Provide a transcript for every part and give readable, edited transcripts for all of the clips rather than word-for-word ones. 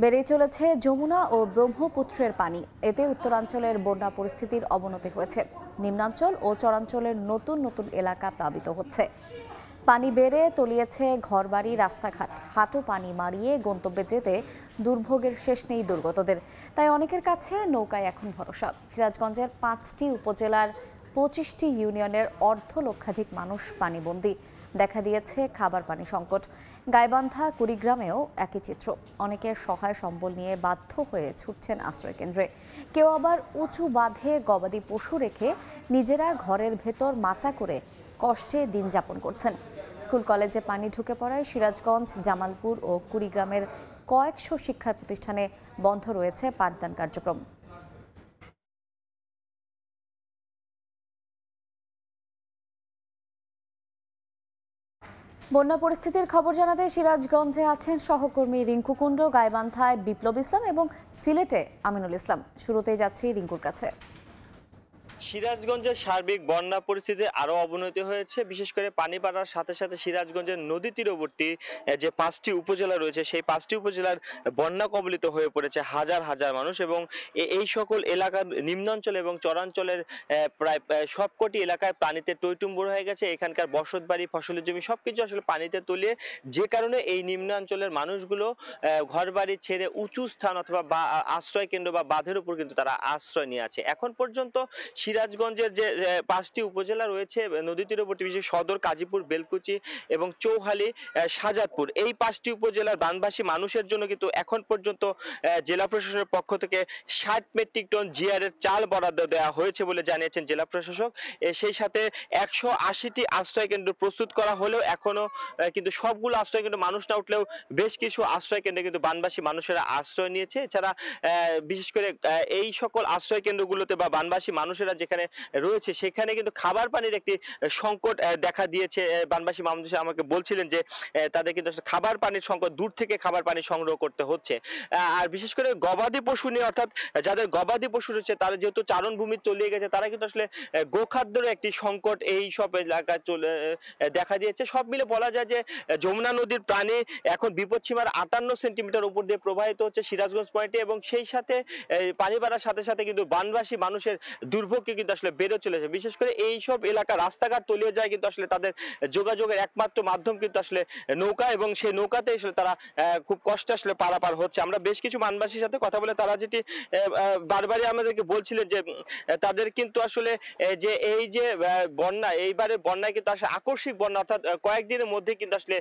বেড়ে চলেছে যমুনা ও ব্রহ্মপুত্রের পানি। এতে উত্তরাঞ্চলের বন্যা পরিস্থিতির অবনতি হয়েছে। নিম্নাঞ্চল ও চরাঞ্চলের নতুন নতুন এলাকা প্লাবিত হচ্ছে। পানি বেড়ে তলিয়েছে ঘরবাড়ি, রাস্তাঘাট। হাঁটু পানি মারিয়ে গন্তব্যে যেতে দুর্ভোগের শেষ নেই দুর্গতদের। তাই অনেকের কাছে নৌকায় এখন ভরসা। সিরাজগঞ্জের 5টি উপজেলার 25টি ইউনিয়নের অর্ধ লক্ষাধিক মানুষ পানিবন্দী। দেখা দিয়েছে খাবার পানি সংকট। গাইবান্ধা, কুড়িগ্রামেও একই চিত্র। অনেকে সহায় সম্বল নিয়ে বাধ্য হয়ে ছুটছেন আশ্রয়কেন্দ্রে। কেউ আবার উঁচু বাঁধে গবাদি পশু রেখে নিজেরা ঘরের ভেতর মাচা করে কষ্টে দিন যাপন করছেন। স্কুল কলেজে পানি ঢুকে পড়ায় সিরাজগঞ্জ, জামালপুর ও কুড়িগ্রামের কয়েকশো শিক্ষা প্রতিষ্ঠানে বন্ধ রয়েছে পাঠদান কার্যক্রম। বন্যা পরিস্থিতির খবর জানাতে সিরাজগঞ্জে আছেন সহকর্মী রিঙ্কু কুণ্ড, গাইবান্ধায় বিপ্লব ইসলাম এবং সিলেটে আমিনুল ইসলাম। শুরুতেই যাচ্ছি রিঙ্কুর কাছে। সিরাজগঞ্জের সার্বিক বন্যা পরিস্থিতি আরো অবনতি হয়েছে। বিশেষ করে পানি বাড়ার সাথে সাথে সিরাজগঞ্জের নদী তীরবর্তী যে 5টি উপজেলা রয়েছে, সেই 5টি উপজেলার বন্যা কবলিত হয়ে পড়েছে হাজার হাজার মানুষ। এবং এই সকল এলাকার নিম্নাঞ্চল এবং চরাঞ্চলের প্রায় সবকটি এলাকায় পানিতে টইটুম্বুর হয়ে গেছে। এখানকার বসতবাড়ি, ফসলের জমি সবকিছু আসলে পানিতে তলিয়ে, যে কারণে এই নিম্নাঞ্চলের মানুষগুলো ঘরবাড়ি ছেড়ে উঁচু স্থান অথবা আশ্রয় কেন্দ্র বা বাঁধের উপর কিন্তু তারা আশ্রয় নিয়ে আছে। এখন পর্যন্ত সিরাজগঞ্জের যে 5টি উপজেলা রয়েছে নদী তীরবর্তী, বিশেষ সদর, কাজীপুর, বেলকুচি এবং চৌহালি, শাহজাদপুর, এই 5টি উপজেলার বানবাসী মানুষের জন্য কিন্তু এখন পর্যন্ত জেলা প্রশাসনের পক্ষ থেকে 60 মেট্রিক টন জিআরের চাল বরাদ্দ দেওয়া হয়েছে বলে জানিয়েছেন জেলা প্রশাসক। সেই সাথে 180টি আশ্রয় কেন্দ্র প্রস্তুত করা হলেও এখনো কিন্তু সবগুলো আশ্রয় কেন্দ্র মানুষ না উঠলেও বেশ কিছু আশ্রয় কেন্দ্রে কিন্তু বানবাসী মানুষেরা আশ্রয় নিয়েছে। এছাড়া বিশেষ করে এই সকল আশ্রয় কেন্দ্রগুলোতে বা বানবাসী মানুষেরা যেখানে রয়েছে সেখানে কিন্তু খাবার পানির একটি সংকট দেখা দিয়েছে। বানবাসী মানুষ আমাকে বলছিলেন যে তাদের কিন্তু খাবার পানির সংকট, দূর থেকে খাবার পানি সংগ্রহ করতে হচ্ছে। আর বিশেষ করে গবাদি পশু নিয়ে, অর্থাৎ যাদের গবাদি পশু রয়েছে তারা যেহেতু চারণভূমি তলিয়ে গেছে, তারা কিন্তু আসলে গোখাদ্যের একটি সংকট এই সব এলাকায় চলে দেখা দিয়েছে। সব মিলে বলা যায় যে যমুনা নদীর পানি এখন বিপদসীমার 58 সেন্টিমিটার উপর দিয়ে প্রবাহিত হচ্ছে সিরাজগঞ্জ পয়েন্টে, এবং সেই সাথে পানি বাড়ার সাথে সাথে কিন্তু বানবাসী মানুষের দুর্ভোগকে কিন্তু আসলে বেড়ে চলেছে। বিশেষ করে এই সব এলাকা রাস্তাঘাট তলিয়ে যায়, কিন্তু আসলে তাদের যোগাযোগের একমাত্র মাধ্যম কিন্তু আসলে নৌকা, এবং সেই নৌকাতে আসলে তারা খুব কষ্টে আসলে পারাপার হচ্ছে। আমরা বেশ কিছু বানবাসীর সাথে কথা বলে তারা যেটি বারবারই আমাদেরকে বলছিলেন যে তাদের কিন্তু আসলে যে এই যে বন্যা, এইবারে বন্যায় কিন্তু আসলে আকস্মিক বন্যা, অর্থাৎ কয়েকদিনের মধ্যে কিন্তু আসলে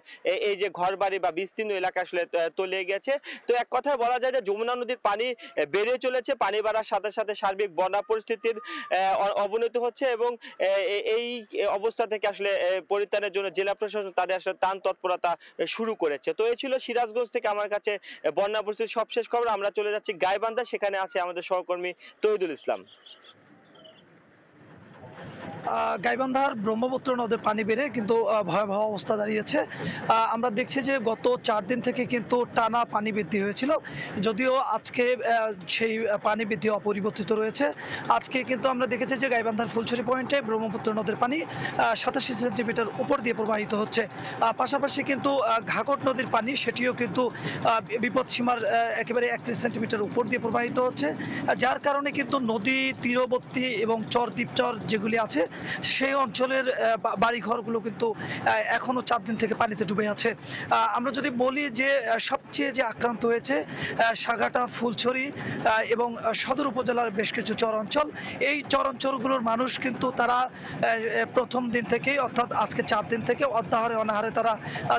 এই যে ঘরবাড়ি বা বিস্তীর্ণ এলাকা আসলে তলিয়ে গেছে। তো এক কথায় বলা যায় যে যমুনা নদীর পানি বেড়ে চলেছে। পানি বাড়ার সাথে সাথে সার্বিক বন্যা পরিস্থিতির অবনতি হচ্ছে, এবং এই অবস্থা থেকে আসলে পরিত্রাণের জন্য জেলা প্রশাসন তাদের আসলে ত্রাণ তৎপরতা শুরু করেছে। তো এই ছিল সিরাজগঞ্জ থেকে আমার কাছে বন্যা পরিস্থিতির সবশেষ খবর। আমরা চলে যাচ্ছি গাইবান্ধা, সেখানে আছে আমাদের সহকর্মী তৌহিদুল ইসলাম। গাইবান্ধার ব্রহ্মপুত্র নদের পানি বেড়ে কিন্তু ভয়াবহ অবস্থা দাঁড়িয়েছে। আমরা দেখছি যে গত 4 দিন থেকে কিন্তু টানা পানি বৃদ্ধি হয়েছিল, যদিও আজকে সেই পানি বৃদ্ধি অপরিবর্তিত রয়েছে। আজকে কিন্তু আমরা দেখেছি যে গাইবান্ধার ফুলছড়ি পয়েন্টে ব্রহ্মপুত্র নদের পানি 87 সেন্টিমিটার উপর দিয়ে প্রবাহিত হচ্ছে। পাশাপাশি কিন্তু ঘাঘট নদীর পানি সেটিও কিন্তু বিপদসীমার একেবারে 31 সেন্টিমিটার উপর দিয়ে প্রবাহিত হচ্ছে, যার কারণে কিন্তু নদী তীরবর্তী এবং চর দ্বীপচর যেগুলি আছে সেই অঞ্চলের বাড়িঘরগুলো কিন্তু এখনো 4 দিন থেকে পানিতে ডুবে আছে। আমরা যদি বলি যে সবচেয়ে যে আক্রান্ত হয়েছে সাগাটা, ফুলছড়ি এবং সদর উপজেলার বেশ কিছু চর অঞ্চল, এই চর অঞ্চলগুলোর মানুষ কিন্তু তারা প্রথম দিন থেকেই, অর্থাৎ আজকে 4 দিন থেকে অর্ধাহারে অনাহারে তারা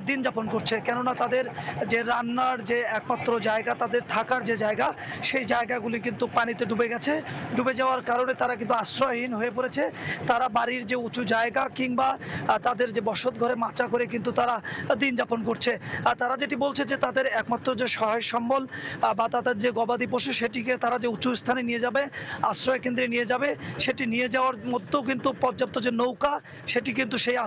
দিন যাপন করছে। কেননা তাদের যে রান্নার যে একমাত্র জায়গা, তাদের থাকার যে জায়গা, সেই জায়গাগুলি কিন্তু পানিতে ডুবে গেছে। ডুবে যাওয়ার কারণে তারা কিন্তু আশ্রয়হীন হয়ে পড়েছে। তারা বাড়ির যে উঁচু জায়গা কিংবা তাদের যে বসত ঘরে মাচা করে কিন্তু তারা দিন যাপন করছে। তারা যেটি বলছে যে তাদের একমাত্র যে সহায় সম্বল বা তাদের যে গবাদি পশু, সেটিকে তারা যে উঁচু স্থানে নিয়ে যাবে, আশ্রয় কেন্দ্রে নিয়ে যাবে, সেটি নিয়ে যাওয়ার মধ্যেও কিন্তু পর্যাপ্ত যে নৌকা, সেটি কিন্তু সেই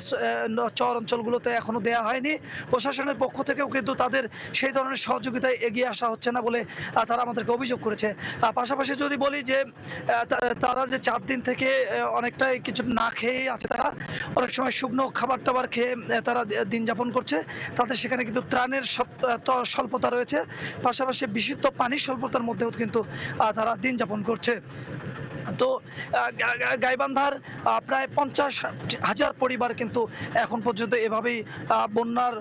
চর অঞ্চলগুলোতে এখনো দেয়া হয়নি। প্রশাসনের পক্ষ থেকেও কিন্তু তাদের সেই ধরনের সহযোগিতায় এগিয়ে আসা হচ্ছে না বলে তারা আমাদেরকে অভিযোগ করেছে। পাশাপাশি যদি বলি যে তারা যে 4 দিন থেকে অনেকটাই কিছুটা না খেয়ে আছে তারা, অনেক সময় শুকনো খাবার টাবার খেয়ে তারা দিন যাপন করছে। তাদের সেখানে কিন্তু ত্রাণের স্বল্পতা রয়েছে, পাশাপাশি বিশুদ্ধ পানির স্বল্পতার মধ্যেও কিন্তু তারা দিন যাপন করছে। তো গাইবান্ধার প্রায় 50,000 পরিবার কিন্তু এখন পর্যন্ত এভাবেই বন্যার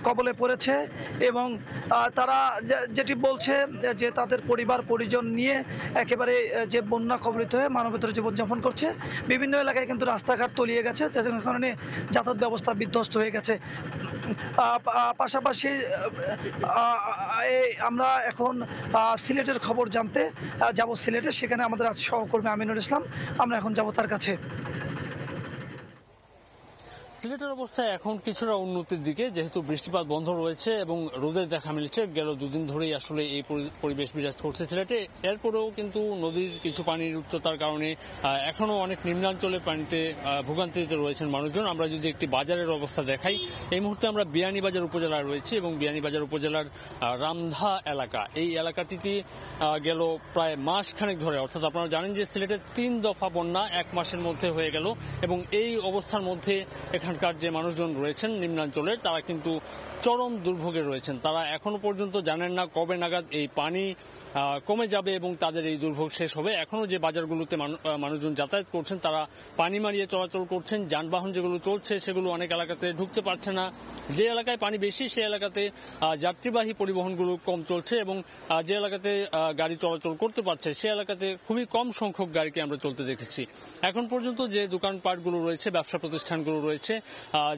কবলে পড়েছে, এবং তারা যেটি বলছে যে তাদের পরিবার পরিজন নিয়ে একেবারে যে বন্যা কবলিত হয়ে মানবেতর জীবনযাপন করছে। বিভিন্ন এলাকায় কিন্তু রাস্তাঘাট তলিয়ে গেছে, যার কারণে যাতায়াত ব্যবস্থা বিধ্বস্ত হয়ে গেছে। পাশাপাশি আমরা এখন সিলেটের খবর জানতে যাব সিলেটে, সেখানে আমাদের আছে সহকর্মী আমিনুল ইসলাম, আমরা এখন যাব তার কাছে। সিলেটের অবস্থা এখন কিছুটা উন্নতির দিকে, যেহেতু বৃষ্টিপাত বন্ধ রয়েছে এবং রোদের দেখা মিলেছে। গেল দুদিন ধরেই আসলে এই পরিবেশ বিরাজ করছে সিলেটে। এরপরেও কিন্তু নদীর কিছু পানির উচ্চতার কারণে এখনো অনেক নিম্নাঞ্চলে পানিতে ভোগান্তিতে রয়েছেন মানুষজন। আমরা যদি একটি বাজারের অবস্থা দেখাই, এই মুহূর্তে আমরা বিয়ানীবাজার উপজেলায় রয়েছি এবং বিয়ানীবাজার উপজেলার রামধা এলাকা, এই এলাকাটিতে গেল প্রায় মাস খানেক ধরে, অর্থাৎ আপনারা জানেন যে সিলেটের 3 দফা বন্যা 1 মাসের মধ্যে হয়ে গেল, এবং এই অবস্থার মধ্যে এখানকার যে মানুষজন রয়েছেন নিম্নাঞ্চলের, তারা কিন্তু চরম দুর্ভোগে রয়েছেন। তারা এখনো পর্যন্ত জানেন না কবে নাগাদ এই পানি কমে যাবে এবং তাদের এই দুর্ভোগ শেষ হবে। এখনো যে বাজারগুলোতে মানুষজন যাতায়াত করছেন, তারা পানি মারিয়ে চলাচল করছেন। যানবাহন যেগুলো চলছে সেগুলো অনেক এলাকাতে ঢুকতে পারছে না। যে এলাকায় পানি বেশি সেই এলাকাতে যাত্রীবাহী পরিবহনগুলো কম চলছে, এবং যে এলাকাতে গাড়ি চলাচল করতে পারছে সে এলাকাতে খুবই কম সংখ্যক গাড়িকে আমরা চলতে দেখেছি। এখন পর্যন্ত যে দোকানপাটগুলো রয়েছে, ব্যবসা প্রতিষ্ঠানগুলো রয়েছে,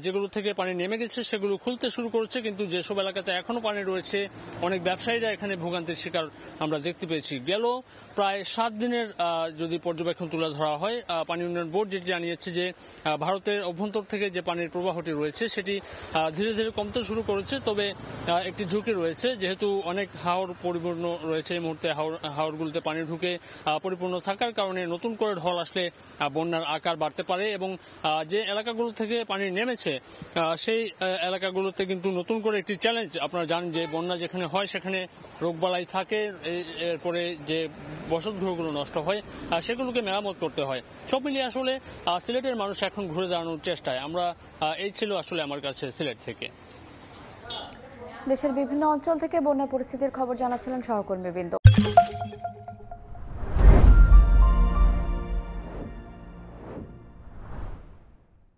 যেগুলো থেকে পানি নেমে গেছে সেগুলো খুলতে শুরু করেছে, কিন্তু যেসব এলাকাতে এখনো পানি রয়েছে অনেক ব্যবসায়ীরা এখানে ভোগান্তির শিকার আমরা দেখতে পেয়েছি। গেল প্রায় 7 দিনের যদি পর্যবেক্ষণ তুলে ধরা হয়, পানি উন্নয়ন বোর্ড যেটি জানিয়েছে যে ভারতের অভ্যন্তর থেকে যে পানির প্রবাহটি রয়েছে সেটি ধীরে ধীরে কমতে শুরু করেছে। তবে একটি ঝুঁকি রয়েছে, যেহেতু অনেক হাওর পরিপূর্ণ রয়েছে এই মুহূর্তে, হাওরগুলোতে পানি ঢুকে পরিপূর্ণ থাকার কারণে নতুন করে ঢল আসলে বন্যার আকার বাড়তে পারে, এবং যে এলাকাগুলো থেকে পানি নেমেছে সেই এলাকাগুলোতে কিন্তু নতুন করে একটি চ্যালেঞ্জ। আপনারা জানেন যে বন্যা যেখানে হয় সেখানে রোগবালাই থাকে, এরপরে যে বসতগৃহগুলো নষ্ট হয় সেগুলোকে মেরামত করতে হয়। সব মিলিয়ে আসলে সিলেটের মানুষ এখন ঘুরে দাঁড়ানোর চেষ্টায়। আমরা এই ছিল আসলে আমার কাছে সিলেট থেকে। দেশের বিভিন্ন অঞ্চল থেকে বন্যা পরিস্থিতির খবর জানাচ্ছিলেন সহকর্মীবৃন্দ।